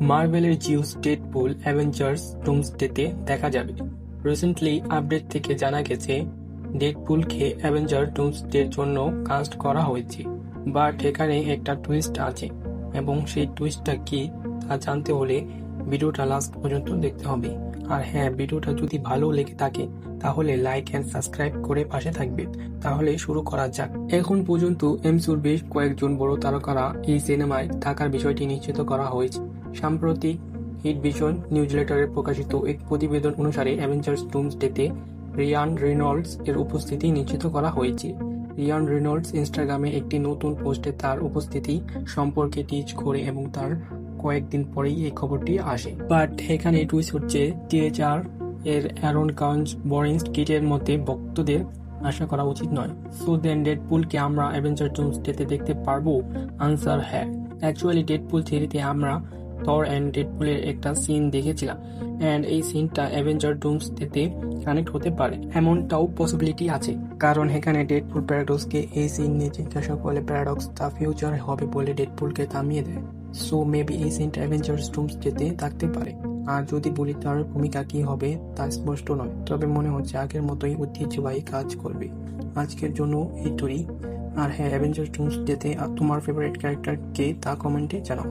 মার্ভেলের Zeus Deadpool Avengers ডুমসডেতে দেখা যাবে। রিসেন্টলি আপডেট থেকে জানা গেছে ডেডপুলকে অ্যাভেঞ্জার ডুমসডের জন্য কাস্ট করা হয়েছে, বাট এখানে একটা টুইস্ট আছে এবং সেই টুইস্টটা কি তা জানতে হলে ভিডিওটা লাস্ট পর্যন্ত দেখতে হবে। আর হ্যাঁ, ভিডিওটা যদি ভালো লেগে থাকে তাহলে লাইক অ্যান্ড সাবস্ক্রাইব করে পাশে থাকবে। তাহলে শুরু করা যাক। এখন পর্যন্ত এমসিইউর বেশ কয়েকজন বড় তারকারা এই সিনেমায় থাকার বিষয়টি নিশ্চিত করা হয়েছে। সাম্প্রতিক হিট ভিশন নিউজলেটারে প্রকাশিত এক প্রতিবেদন অনুসারে অ্যাভেঞ্জার্স ডুমসডেতে রিয়ান রেনল্ডস এর উপস্থিতি নিশ্চিত করা হয়েছে। রিয়ান রেনল্ডস ইনস্টাগ্রামে একটি নতুন পোস্টে তার উপস্থিতি সম্পর্কে টিজ করে এবং তার কয়েকদিন পরেই এই খবরটি আসে। বাট এখানে টুইস্ট হচ্ছে, টিএচআর এর অ্যারন কাউন্স বরিংস কিটের মতে ভক্তদের আশা করা উচিত নয়। সো দেন ডেডপুলকে আমরা অ্যাভেঞ্জার ডুমসডেতে দেখতে পারবো? আনসার হ্যাঁ। অ্যাকচুয়ালি ডেডপুল থ্রিতে আমরা থর অ্যান্ড ডেডপুলের একটা সিন দেখেছিলাম, অ্যান্ড এই সিনটা অ্যাভেঞ্জার ডুমসডেতে কানেক্ট হতে পারে এমনটাও পসিবিলিটি আছে। কারণ এখানে ডেডপুল প্যারাডক্সকে এই সিন নিয়ে জিজ্ঞাসা করলে প্যারাডক্স তা ফিউচার হবে বলে ডেডপুলকে থামিয়ে দেয়। সো মেবি এই সিনটা অ্যাভেঞ্জার্স ডুমসডেতে থাকতে পারে। আর যদি বলি তার ভূমিকা কি হবে তা স্পষ্ট নয়, তবে মনে হচ্ছে আগের মতোই ঐতিহ্যবাহী কাজ করবে। আজকের জন্য এইটুকুই। আর হ্যাঁ, অ্যাভেঞ্জার্স ডুমসডেতে তোমার ফেভারিট ক্যারেক্টার কে তা কমেন্টে জানাও।